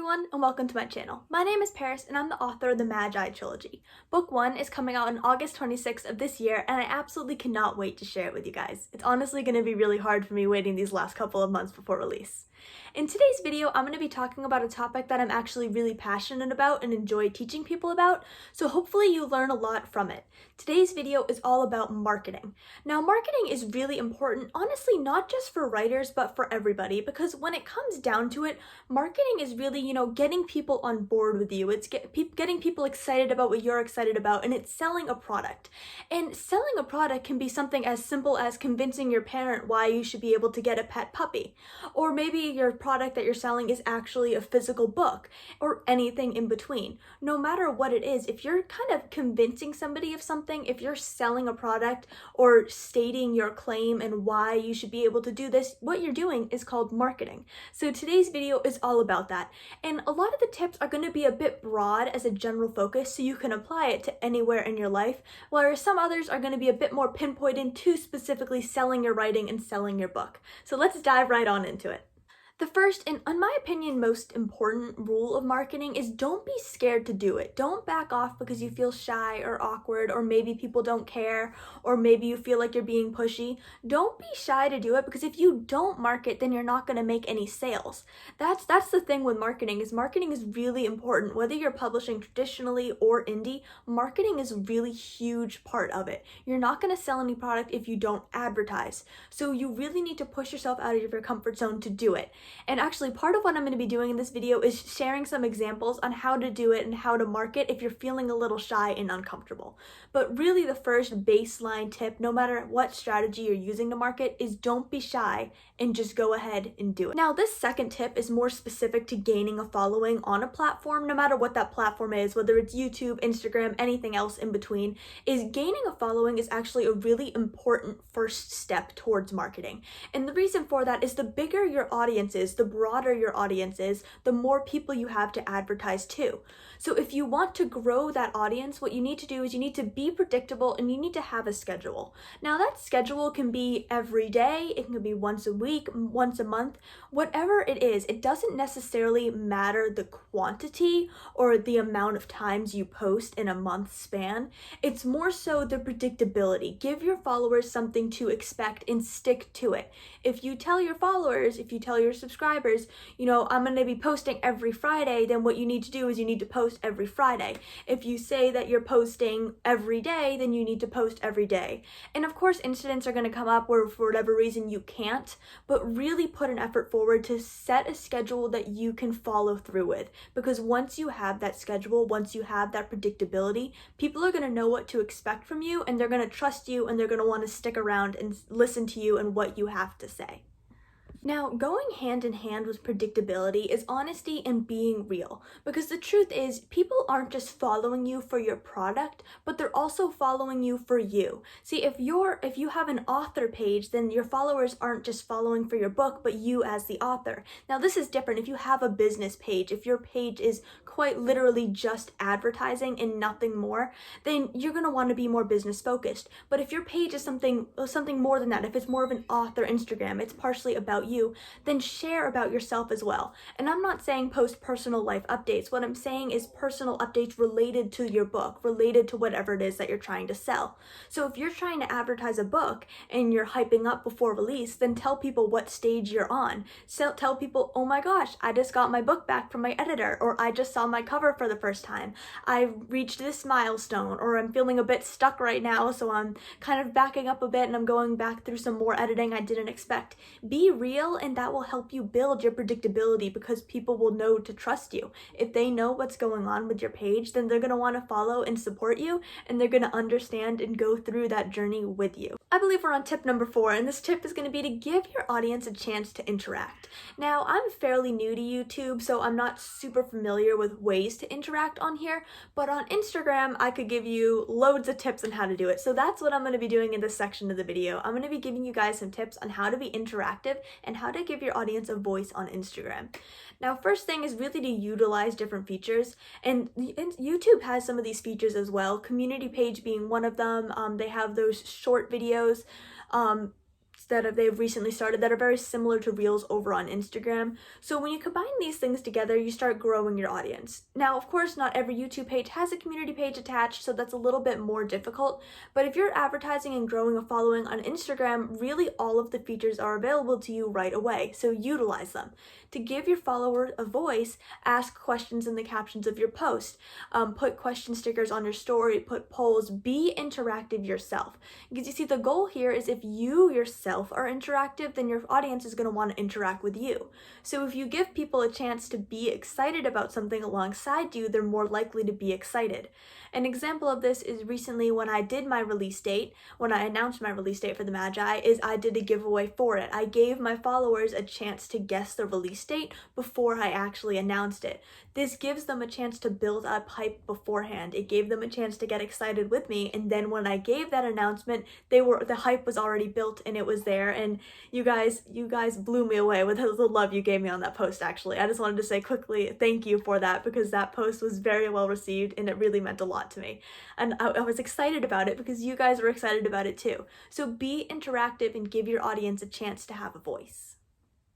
everyone, and welcome to my channel. My name is Paris, and I'm the author of the Magi Trilogy. Book 1 is coming out on August 26th of this year, and I absolutely cannot wait to share it with you guys. It's honestly going to be really hard for me waiting these last couple of months before release. In today's video, I'm going to be talking about a topic that I'm actually really passionate about and enjoy teaching people about, so hopefully you learn a lot from it. Today's video is all about marketing. Now, marketing is really important, honestly, not just for writers, but for everybody, because when it comes down to it, marketing is really, getting people on board with you. It's getting people excited about what you're excited about, and it's selling a product. And selling a product can be something as simple as convincing your parent why you should be able to get a pet puppy. Or maybe your product that you're selling is actually a physical book, or anything in between. No matter what it is, if you're kind of convincing somebody of something, if you're selling a product or stating your claim and why you should be able to do this, what you're doing is called marketing. So today's video is all about that. And a lot of the tips are going to be a bit broad as a general focus, so you can apply it to anywhere in your life, whereas some others are going to be a bit more pinpointed to specifically selling your writing and selling your book. So let's dive right on into it. The first, and in my opinion, most important rule of marketing is don't be scared to do it. Don't back off because you feel shy or awkward, or maybe people don't care, or maybe you feel like you're being pushy. Don't be shy to do it, because if you don't market, then you're not going to make any sales. That's the thing with marketing is really important. Whether you're publishing traditionally or indie, marketing is a really huge part of it. You're not going to sell any product if you don't advertise. So you really need to push yourself out of your comfort zone to do it. And actually, part of what I'm going to be doing in this video is sharing some examples on how to do it and how to market if you're feeling a little shy and uncomfortable. But really, the first baseline tip, no matter what strategy you're using to market, is don't be shy and just go ahead and do it. Now, this second tip is more specific to gaining a following on a platform, no matter what that platform is, whether it's YouTube, Instagram, anything else in between, is gaining a following is actually a really important first step towards marketing. And the reason for that is the bigger your audience is, the broader your audience is, the more people you have to advertise to. So if you want to grow that audience, what you need to do is you need to be predictable and you need to have a schedule. Now that schedule can be every day, it can be once a week, once a month, whatever it is. It doesn't necessarily matter the quantity or the amount of times you post in a month span. It's more so the predictability. Give your followers something to expect and stick to it. If you tell your followers, if you tell your subscribers, I'm going to be posting every Friday, then what you need to do is you need to post every Friday. If you say that you're posting every day, then you need to post every day. And of course, incidents are going to come up where for whatever reason you can't, but really put an effort forward to set a schedule that you can follow through with. Because once you have that schedule, once you have that predictability, people are going to know what to expect from you, and they're going to trust you, and they're going to want to stick around and listen to you and what you have to say. Now, going hand in hand with predictability is honesty and being real, because the truth is people aren't just following you for your product, but they're also following you for you. See, if you have an author page, then your followers aren't just following for your book, but you as the author. Now, this is different if you have a business page. If your page is quite literally just advertising and nothing more, then you're going to want to be more business focused. But if your page is something more than that, if it's more of an author Instagram, it's partially about you, then share about yourself as well. And I'm not saying post personal life updates. What I'm saying is personal updates related to your book, related to whatever it is that you're trying to sell. So if you're trying to advertise a book and you're hyping up before release, then tell people what stage you're on. So tell people, oh my gosh, I just got my book back from my editor, or I just saw my cover for the first time. I reached this milestone, or I'm feeling a bit stuck right now, so I'm kind of backing up a bit and I'm going back through some more editing I didn't expect. Be real, and that will help you build your predictability, because people will know to trust you. If they know what's going on with your page, then they're going to want to follow and support you, and they're going to understand and go through that journey with you. I believe we're on tip number 4, and this tip is going to be to give your audience a chance to interact. Now, I'm fairly new to YouTube, so I'm not super familiar with ways to interact on here, but on Instagram, I could give you loads of tips on how to do it. So that's what I'm going to be doing in this section of the video. I'm going to be giving you guys some tips on how to be interactive and how to give your audience a voice on Instagram. Now, first thing is really to utilize different features, and YouTube has some of these features as well, community page being one of them. They have those short videos. that they've recently started that are very similar to Reels over on Instagram. So when you combine these things together, you start growing your audience. Now, of course, not every YouTube page has a community page attached, so that's a little bit more difficult. But if you're advertising and growing a following on Instagram, really all of the features are available to you right away, so utilize them. To give your followers a voice, ask questions in the captions of your post, put question stickers on your story, put polls, be interactive yourself. Because you see, the goal here is if you yourself are interactive, then your audience is going to want to interact with you. So if you give people a chance to be excited about something alongside you, they're more likely to be excited. An example of this is recently when I did my release date, when I announced my release date for the Magi, is I did a giveaway for it. I gave my followers a chance to guess the release date before I actually announced it. This gives them a chance to build up hype beforehand. It gave them a chance to get excited with me, and then when I gave that announcement, the hype was already built and it was there, and you guys blew me away with the love you gave me on that post. Actually, I just wanted to say quickly thank you for that, because that post was very well received and it really meant a lot to me, and I was excited about it because you guys were excited about it too. So be interactive and give your audience a chance to have a voice.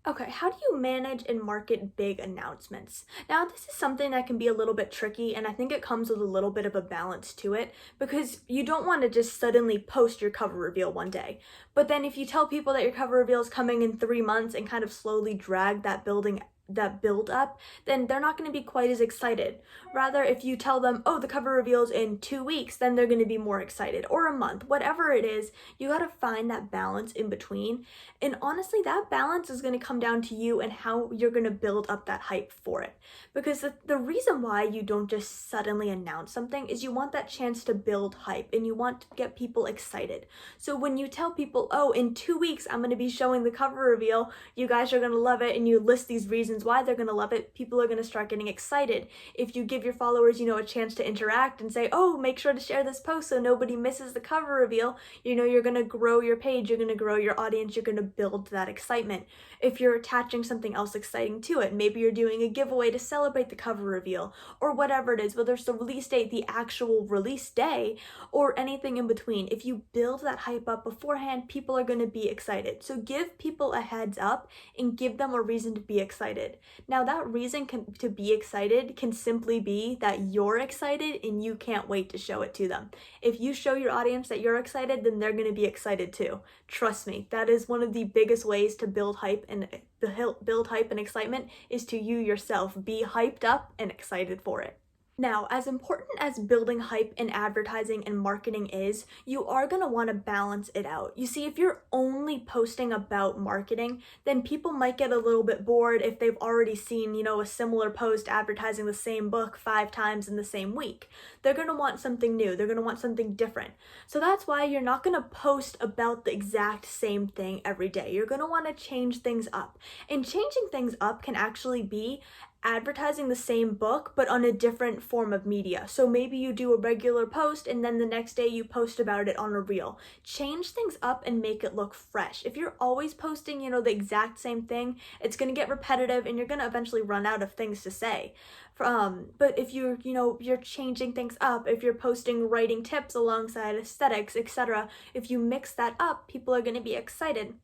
Okay, how do you manage and market big announcements? Now, this is something that can be a little bit tricky, and I think it comes with a little bit of a balance to it, because you don't want to just suddenly post your cover reveal one day. But then if you tell people that your cover reveal is coming in 3 months and kind of slowly drag that build up, then they're not going to be quite as excited. Rather, if you tell them, oh, the cover reveals in 2 weeks, then they're going to be more excited, or a month, whatever it is. You got to find that balance in between. And honestly, that balance is going to come down to you and how you're going to build up that hype for it. Because the reason why you don't just suddenly announce something is you want that chance to build hype and you want to get people excited. So when you tell people, oh, in 2 weeks, I'm going to be showing the cover reveal, you guys are going to love it, and you list these reasons why they're going to love it, people are going to start getting excited. If you give your followers, a chance to interact and say, oh, make sure to share this post so nobody misses the cover reveal, you're going to grow your page, you're going to grow your audience, you're going to build that excitement. If you're attaching something else exciting to it, maybe you're doing a giveaway to celebrate the cover reveal, or whatever it is, whether it's the release date, the actual release day, or anything in between. If you build that hype up beforehand, people are going to be excited. So give people a heads up and give them a reason to be excited. Now, that reason to be excited can simply be that you're excited and you can't wait to show it to them. If you show your audience that you're excited, then they're going to be excited too. Trust me, that is one of the biggest ways to build hype and excitement, is to you yourself be hyped up and excited for it. Now, as important as building hype in advertising and marketing is, you are going to want to balance it out. You see, if you're only posting about marketing, then people might get a little bit bored if they've already seen, a similar post advertising the same book 5 times in the same week. They're going to want something new. They're going to want something different. So that's why you're not going to post about the exact same thing every day. You're going to want to change things up. And changing things up can actually be advertising the same book but on a different form of media. So maybe you do a regular post and then the next day you post about it on a reel. Change things up and make it look fresh. If you're always posting, the exact same thing, it's going to get repetitive and you're going to eventually run out of things to say. But if you're changing things up, if you're posting writing tips alongside aesthetics, etc., if you mix that up, people are going to be excited.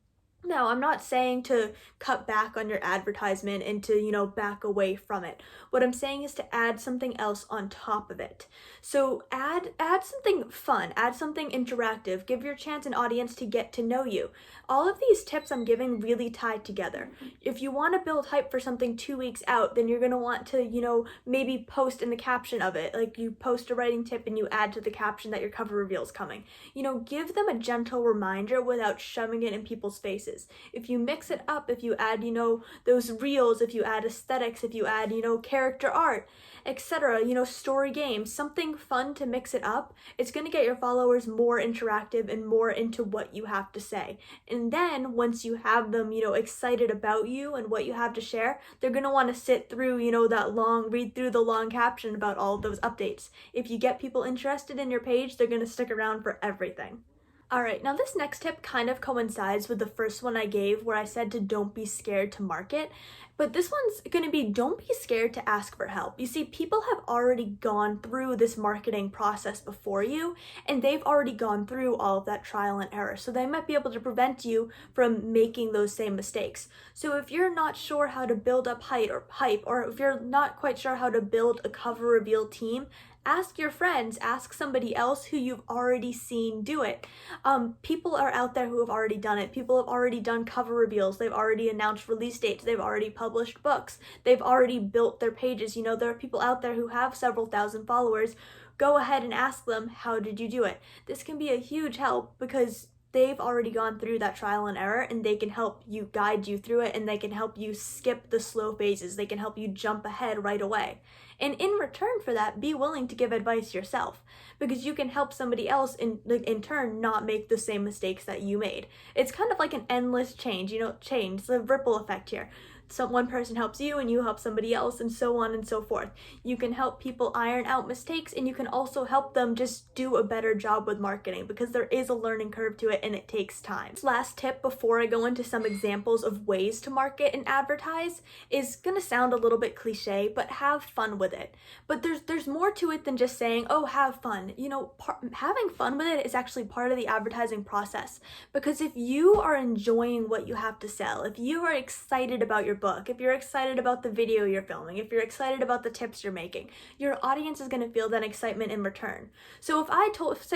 Now, I'm not saying to cut back on your advertisement and to, back away from it. What I'm saying is to add something else on top of it. So add something fun, add something interactive, give your chance and audience to get to know you. All of these tips I'm giving really tie together. If you want to build hype for something 2 weeks out, then you're going to want to, maybe post in the caption of it. Like you post a writing tip and you add to the caption that your cover reveal is coming. Give them a gentle reminder without shoving it in people's faces. If you mix it up, if you add, those reels, if you add aesthetics, if you add, character art, etc., story games, something fun to mix it up, it's going to get your followers more interactive and more into what you have to say. And then once you have them, excited about you and what you have to share, they're going to want to sit through, read through the long caption about all of those updates. If you get people interested in your page, they're going to stick around for everything. Alright, now this next tip kind of coincides with the first one I gave where I said to don't be scared to market. But this one's going to be, don't be scared to ask for help. You see, people have already gone through this marketing process before you, and they've already gone through all of that trial and error. So they might be able to prevent you from making those same mistakes. So if you're not sure how to build up hype, or if you're not quite sure how to build a cover reveal team, ask your friends, ask somebody else who you've already seen do it. People are out there who have already done it. People have already done cover reveals. They've already announced release dates. They've already published books. They've already built their pages. You know, there are people out there who have several thousand followers. Go ahead and ask them, how did you do it? This can be a huge help because they've already gone through that trial and error, and they can help you, guide you through it, and they can help you skip the slow phases. They can help you jump ahead right away. And in return for that, be willing to give advice yourself, because you can help somebody else in turn not make the same mistakes that you made. It's kind of like an endless change, the ripple effect here. One person helps you and you help somebody else, and so on and so forth. You can help people iron out mistakes, and you can also help them just do a better job with marketing, because there is a learning curve to it and it takes time. Last tip before I go into some examples of ways to market and advertise is gonna sound a little bit cliche, but have fun with it. But there's more to it than just saying, oh, have fun. Having fun with it is actually part of the advertising process, because if you are enjoying what you have to sell, if you are excited about your book, if you're excited about the video you're filming, if you're excited about the tips you're making, your audience is going to feel that excitement in return. So if I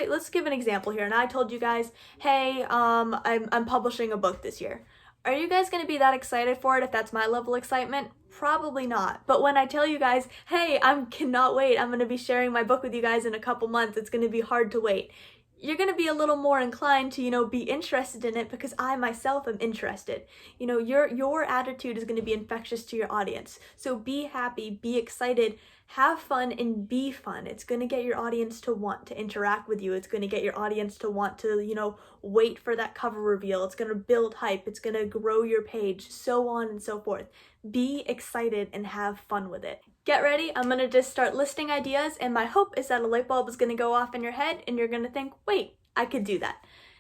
let's give an example here, and I told you guys, hey, I'm publishing a book this year. Are you guys going to be that excited for it if that's my level of excitement? Probably not. But when I tell you guys, hey, I cannot wait, I'm going to be sharing my book with you guys in a couple months, it's going to be hard to wait, you're going to be a little more inclined to, be interested in it, because I myself am interested. Your attitude is going to be infectious to your audience. So be happy, be excited, have fun, and be fun. It's going to get your audience to want to interact with you. It's going to get your audience to want to, wait for that cover reveal. It's going to build hype. It's going to grow your page, so on and so forth. Be excited and have fun with it. Get ready, I'm gonna just start listing ideas, and my hope is that a light bulb is gonna go off in your head and you're gonna think, wait, I could do that.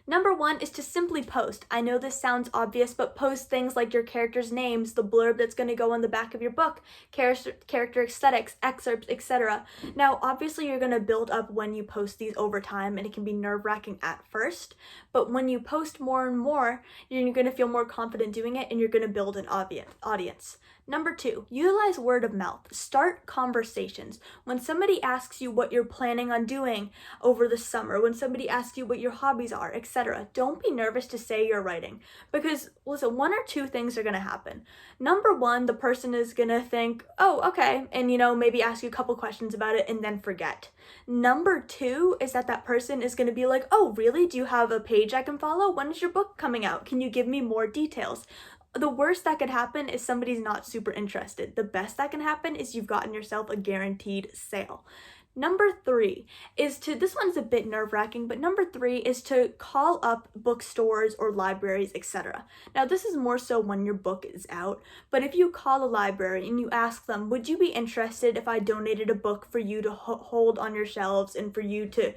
Number one is to simply post. I know this sounds obvious, but post things like your characters' names, the blurb that's going to go on the back of your book, character aesthetics, excerpts, etc. Now, obviously, you're going to build up when you post these over time, and it can be nerve-wracking at first, but when you post more and more, you're going to feel more confident doing it, and you're going to build an audience. Number two, utilize word of mouth. Start conversations. When somebody asks you what you're planning on doing over the summer, when somebody asks you what your hobbies are, etc., don't be nervous to say you're writing, because listen, one or two things are going to happen. Number one, the person is going to think, oh, okay, and maybe ask you a couple questions about it and then forget. Number two is that person is going to be like, oh, really? Do you have a page I can follow? When is your book coming out? Can you give me more details? The worst that could happen is somebody's not super interested. The best that can happen is you've gotten yourself a guaranteed sale. Number three is this one's a bit nerve-wracking, but number three is to call up bookstores or libraries, etc. Now, this is more so when your book is out, but if you call a library and you ask them, would you be interested if I donated a book for you to hold on your shelves and for you to,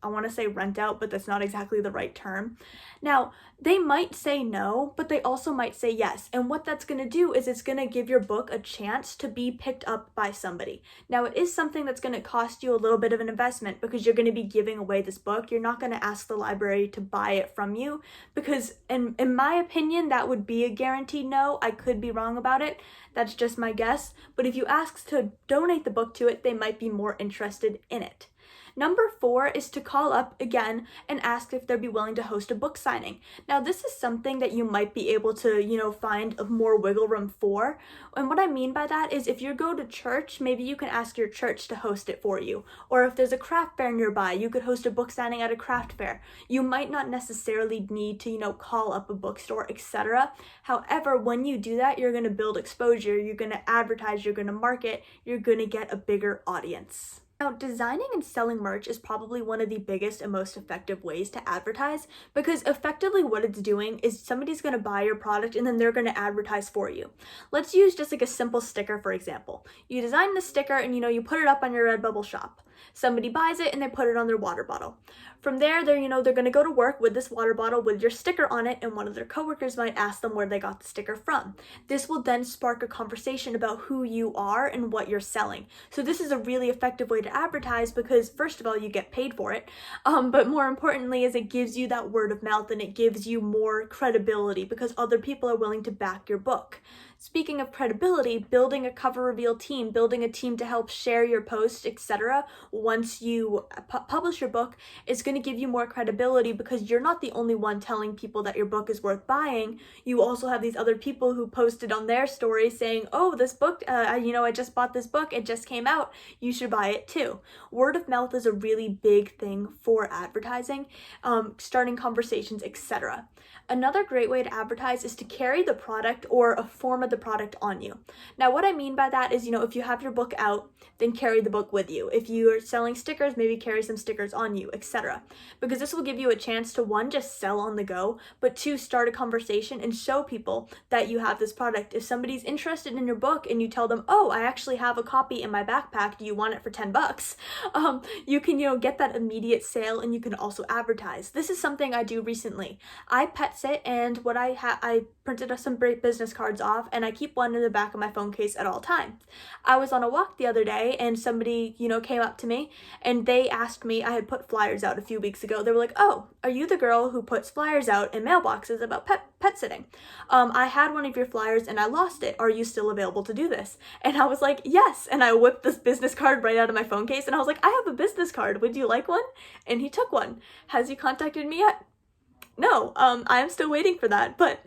I want to say rent out, but that's not exactly the right term. Now, they might say no, but they also might say yes. And what that's going to do is it's going to give your book a chance to be picked up by somebody. Now, it is something that's going to cost you a little bit of an investment, because you're going to be giving away this book. You're not going to ask the library to buy it from you, because in my opinion, that would be a guaranteed no. I could be wrong about it. That's just my guess. But if you ask to donate the book to it, they might be more interested in it. Number four is to call up again and ask if they'd be willing to host a book signing. Now, this is something that you might be able to, find more wiggle room for. And what I mean by that is if you go to church, maybe you can ask your church to host it for you. Or if there's a craft fair nearby, you could host a book signing at a craft fair. You might not necessarily need to, call up a bookstore, etc. However, when you do that, you're going to build exposure, you're going to advertise, you're going to market, you're going to get a bigger audience. Now, designing and selling merch is probably one of the biggest and most effective ways to advertise, because effectively what it's doing is somebody's going to buy your product and then they're going to advertise for you. Let's use just like a simple sticker, for example. You design the sticker and you put it up on your Redbubble shop. Somebody buys it and they put it on their water bottle. From there, they're going to go to work with this water bottle with your sticker on it, and one of their coworkers might ask them where they got the sticker from. This will then spark a conversation about who you are and what you're selling. So this is a really effective way to advertise, because first of all, you get paid for it, but more importantly is it gives you that word of mouth and it gives you more credibility because other people are willing to back your book. Speaking of credibility, building a cover reveal team, building a team to help share your posts, etc. once you publish your book is going to give you more credibility, because you're not the only one telling people that your book is worth buying. You also have these other people who posted on their stories saying, oh, this book, I just bought this book, it just came out, you should buy it too. Word of mouth is a really big thing for advertising, starting conversations, etc. Another great way to advertise is to carry the product or a form of the product on you. Now, what I mean by that is, if you have your book out, then carry the book with you. If you're selling stickers, maybe carry some stickers on you, etc. Because this will give you a chance to, one, just sell on the go, but two, start a conversation and show people that you have this product. If somebody's interested in your book and you tell them, oh, I actually have a copy in my backpack, do you want it for $10? You can, get that immediate sale, and you can also advertise. This is something I do recently. I pet sit, and what I printed some great business cards off, and I keep one in the back of my phone case at all times. I was on a walk the other day and somebody, came up to me and they asked me, I had put flyers out a few weeks ago. They were like, oh, are you the girl who puts flyers out in mailboxes about pet sitting? I had one of your flyers and I lost it. Are you still available to do this? And I was like, yes. And I whipped this business card right out of my phone case and I was like, I have a business card. Would you like one? And he took one. Has he contacted me yet? No, I'm still waiting for that, but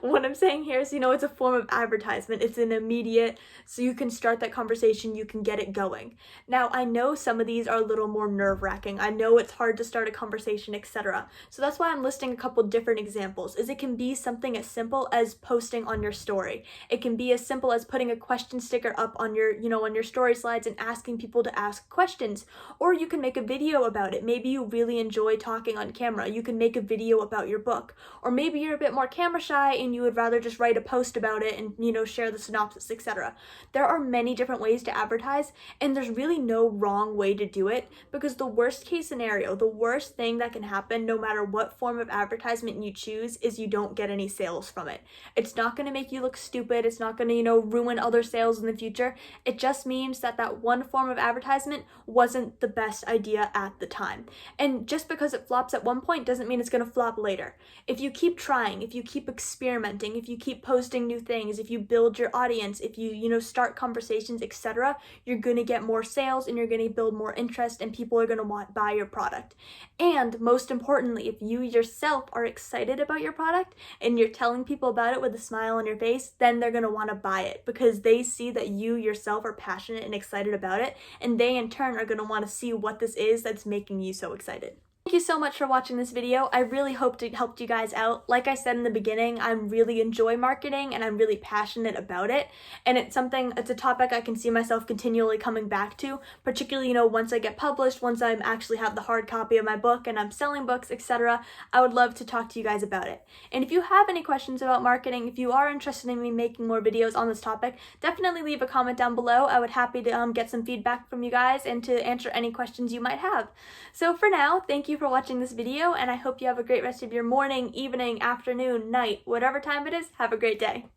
what I'm saying here is, it's a form of advertisement. It's an immediate, so you can start that conversation, you can get it going. Now, I know some of these are a little more nerve-wracking. I know it's hard to start a conversation, etc. So that's why I'm listing a couple different examples, is it can be something as simple as posting on your story. It can be as simple as putting a question sticker up on your, on your story slides and asking people to ask questions. Or you can make a video about it. Maybe you really enjoy talking on camera. You can make a video about your book. Or maybe you're a bit more camera shy and you would rather just write a post about it and, share the synopsis, etc. There are many different ways to advertise, and there's really no wrong way to do it, because the worst case scenario, the worst thing that can happen no matter what form of advertisement you choose, is you don't get any sales from it. It's not going to make you look stupid. It's not going to, ruin other sales in the future. It just means that one form of advertisement wasn't the best idea at the time. And just because it flops at one point doesn't mean it's going to flop later. If you keep trying, if you keep experimenting, if you keep posting new things, if you build your audience, if you, start conversations, etc., you're going to get more sales and you're going to build more interest and people are going to buy your product. And most importantly, if you yourself are excited about your product and you're telling people about it with a smile on your face, then they're going to want to buy it because they see that you yourself are passionate and excited about it, and they in turn are going to want to see what this is that's making you so excited. Thank you so much for watching this video. I really hope it helped you guys out. Like I said in the beginning, I really enjoy marketing and I'm really passionate about it. And it's a topic I can see myself continually coming back to, particularly, once I get published, once I actually have the hard copy of my book and I'm selling books, etc. I would love to talk to you guys about it. And if you have any questions about marketing, if you are interested in me making more videos on this topic, definitely leave a comment down below. I would happy to get some feedback from you guys and to answer any questions you might have. So for now, thank you for watching this video, and I hope you have a great rest of your morning, evening, afternoon, night, whatever time it is. Have a great day.